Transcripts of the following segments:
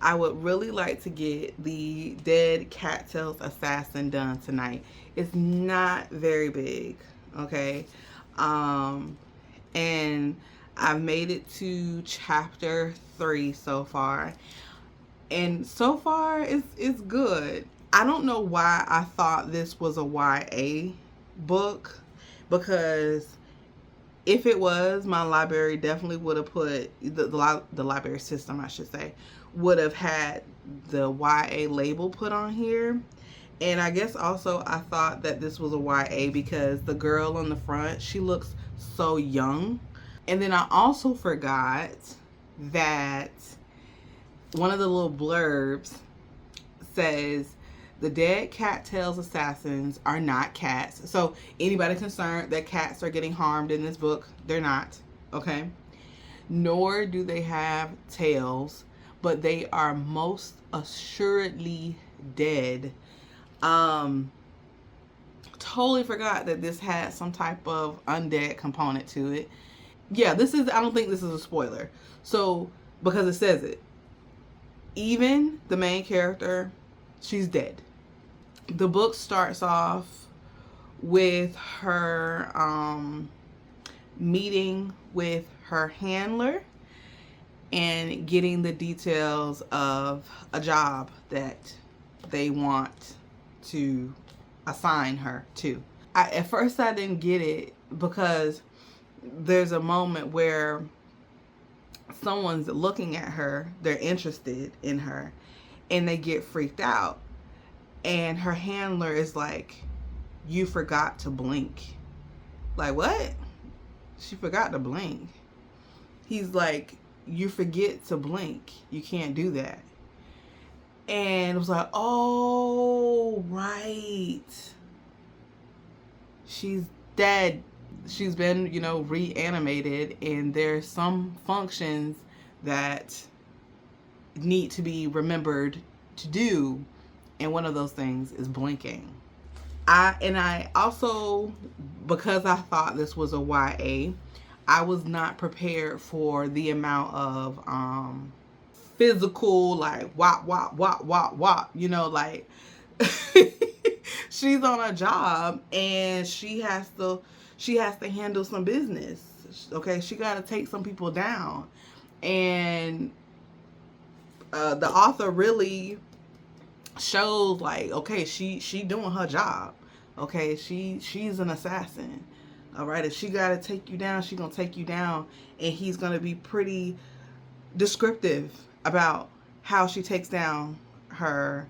I would really like to get the Dead Cattails Assassin done tonight. It's not very big, okay? And I've made it to chapter 3 so far. And so far, it's good. I don't know why I thought this was a YA book, because if it was, my library definitely would have put the library system, I should say, would have had the YA label put on here. And I guess also I thought that this was a YA because the girl on the front, she looks so young. And then I also forgot that one of the little blurbs says the Dead Cattails Assassins are not cats. So anybody concerned that cats are getting harmed in this book, they're not, okay? Nor do they have tails, but they are most assuredly dead. Totally forgot that this had some type of undead component to it. Yeah, I don't think this is a spoiler. So, because it says it. Even the main character, she's dead. The book starts off with her meeting with her handler and getting the details of a job that they want to assign her to. At first I didn't get it because there's a moment where someone's looking at her, they're interested in her, and they get freaked out. And her handler is like, "You forgot to blink." Like, what? She forgot to blink. He's like, "You forget to blink. You can't do that." And it was like, oh, right. She's dead. She's been, reanimated, and there's some functions that need to be remembered to do, and one of those things is blinking. I also, because I thought this was a YA, I was not prepared for the amount of physical, like wop wop wop wop wop, like she's on a job and she has to handle some business. Okay, she got to take some people down, and the author really shows like, okay, she doing her job. Okay, she's an assassin. All right, if she got to take you down, she gonna take you down, and he's gonna be pretty descriptive about how she takes down her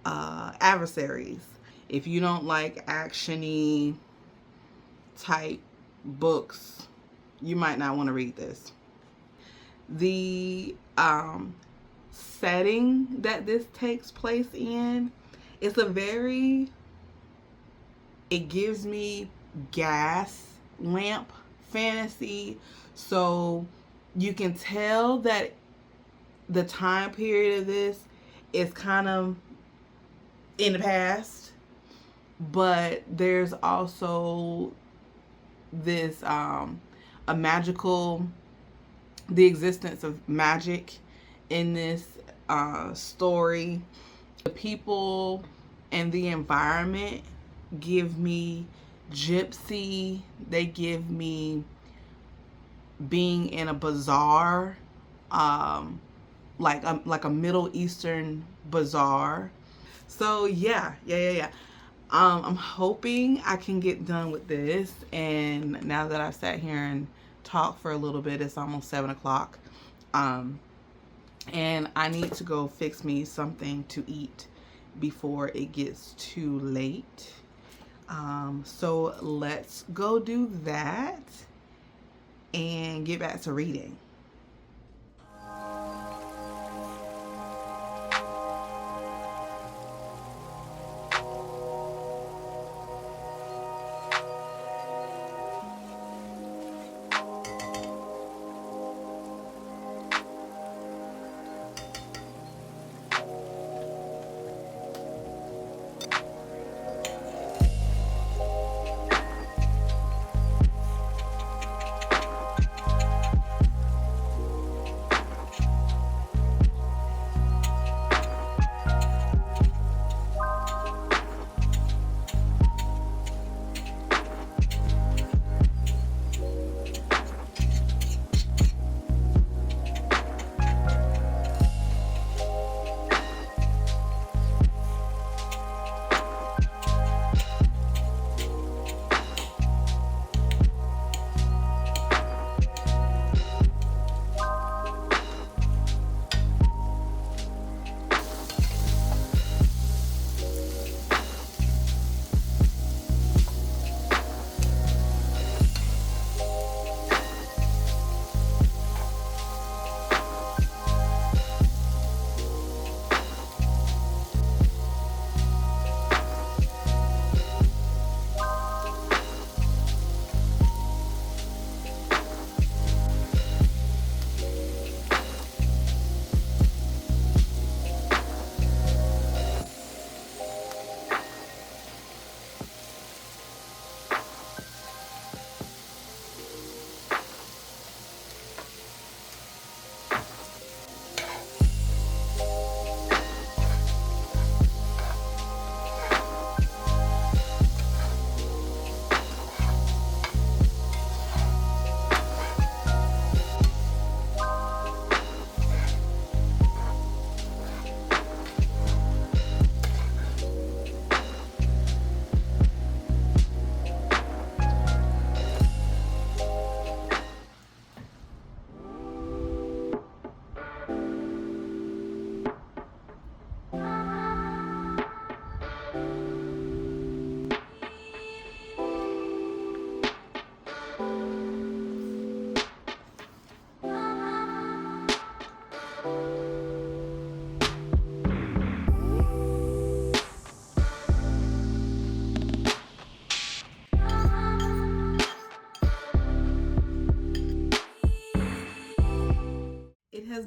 adversaries. If you don't like action-y type books, you might not want to read this. The setting that this takes place in is it gives me gas lamp fantasy. So you can tell that the time period of this is kind of in the past, but there's also this the existence of magic in this story. The people and the environment give me gypsy. They give me being in a bazaar, like a Middle Eastern bazaar. So yeah. I'm hoping I can get done with this. And now that I've sat here and talked for a little bit, it's almost 7 o'clock. And I need to go fix me something to eat before it gets too late. So let's go do that and get back to reading.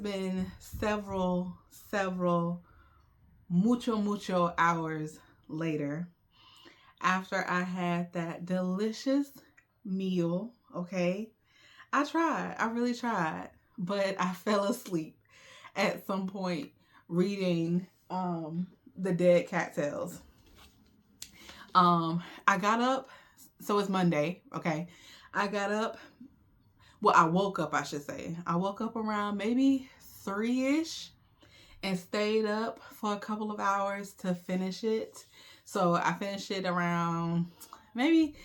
been several, mucho hours later after I had that delicious meal, okay? I really tried, but I fell asleep at some point reading the Dead Cattails. I got up, so it's Monday, okay? I got up, well, I woke up, I should say. I woke up around maybe 3-ish and stayed up for a couple of hours to finish it. So I finished it around maybe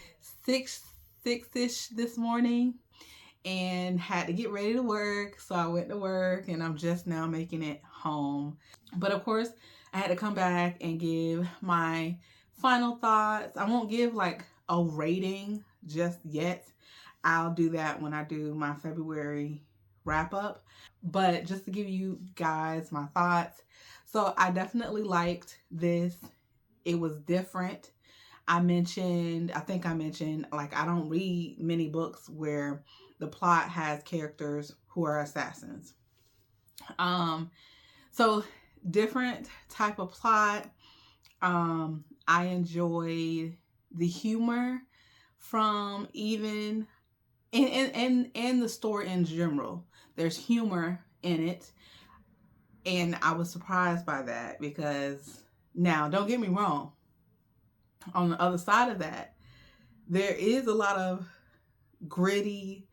6-ish this morning and had to get ready to work. So I went to work and I'm just now making it home. But of course, I had to come back and give my final thoughts. I won't give like a rating just yet. I'll do that when I do my February wrap up. But just to give you guys my thoughts. So I definitely liked this. It was different. I think I mentioned, like, I don't read many books where the plot has characters who are assassins. So different type of plot. I enjoyed the humor from even and the story in general. There's humor in it, and I was surprised by that because now, don't get me wrong. On the other side of that, there is a lot of gritty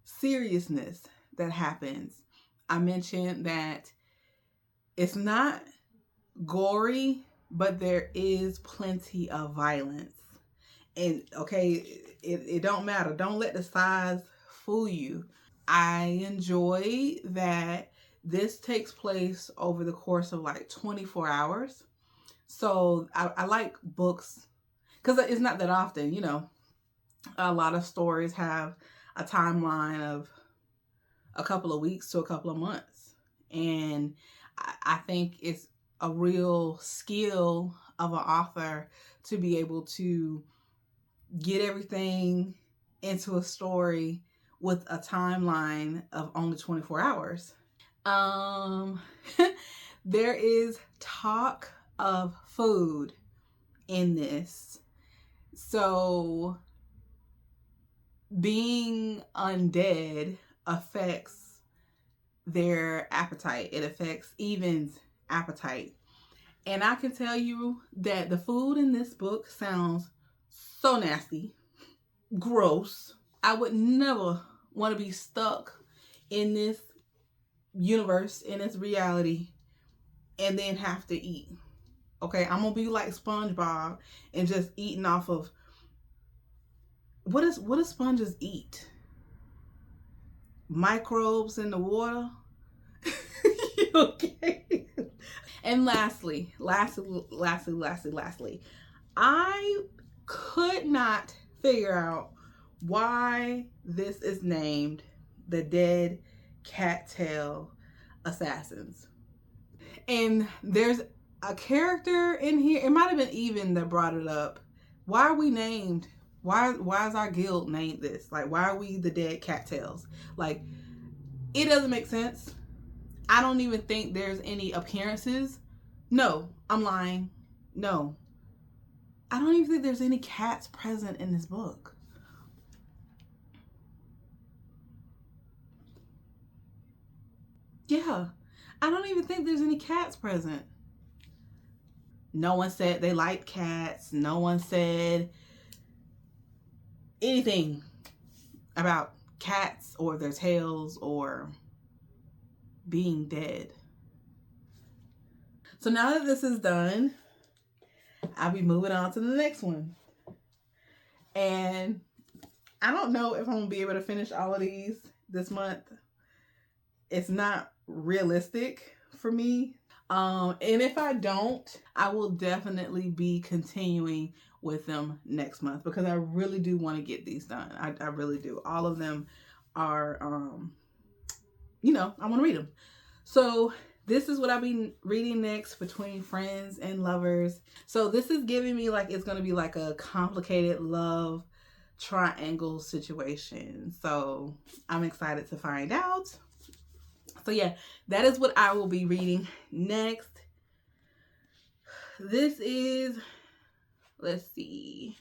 seriousness that happens. I mentioned that it's not gory, but there is plenty of violence. And okay, it don't matter. Don't let the size fool you. I enjoy that this takes place over the course of like 24 hours. So I like books because it's not that often, a lot of stories have a timeline of a couple of weeks to a couple of months. And I think it's a real skill of an author to be able to get everything into a story with a timeline of only 24 hours. There is talk of food in this. So being undead affects their appetite. It affects Evan's appetite. And I can tell you that the food in this book sounds so nasty, gross. I would never want to be stuck in this universe, in this reality, and then have to eat. Okay, I'm gonna be like SpongeBob and just eating off of what do sponges eat? Microbes in the water. Okay. And lastly, I could not figure out why this is named the Dead Cattail Assassins. And there's a character in here, it might have been Even that brought it up. Why are we named? Why is our guild named this? Like, why are we the Dead Cattails? Like, it doesn't make sense. I don't even think there's any appearances. No, I'm lying. No. I don't even think there's any cats present in this book. Yeah. I don't even think there's any cats present. No one said they liked cats. No one said anything about cats or their tails or being dead. So now that this is done, I'll be moving on to the next one. And I don't know if I'm going to be able to finish all of these this month. It's not realistic for me. And if I don't, I will definitely be continuing with them next month because I really do want to get these done. I really do. All of them are, I want to read them. So this is what I've been reading next, Between Friends and Lovers. So this is giving me like it's going to be like a complicated love triangle situation. So I'm excited to find out. So yeah, that is what I will be reading next. This is, let's see,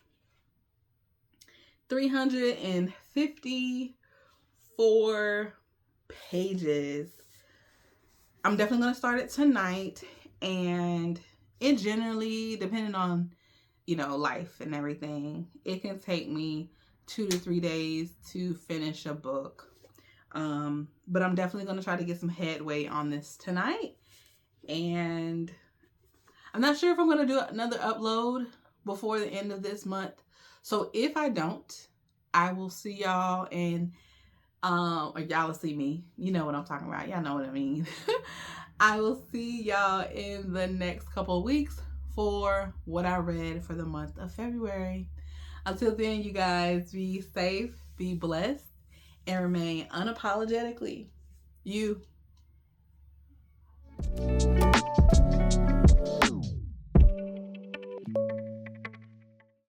354 pages. I'm definitely going to start it tonight. And it generally, depending on, life and everything, it can take me 2 to 3 days to finish a book. But I'm definitely going to try to get some headway on this tonight. And I'm not sure if I'm going to do another upload before the end of this month. So if I don't, I will see y'all in, or y'all will see me. You know what I'm talking about. Y'all know what I mean. I will see y'all in the next couple of weeks for what I read for the month of February. Until then, you guys, be safe, be blessed, and remain unapologetically you.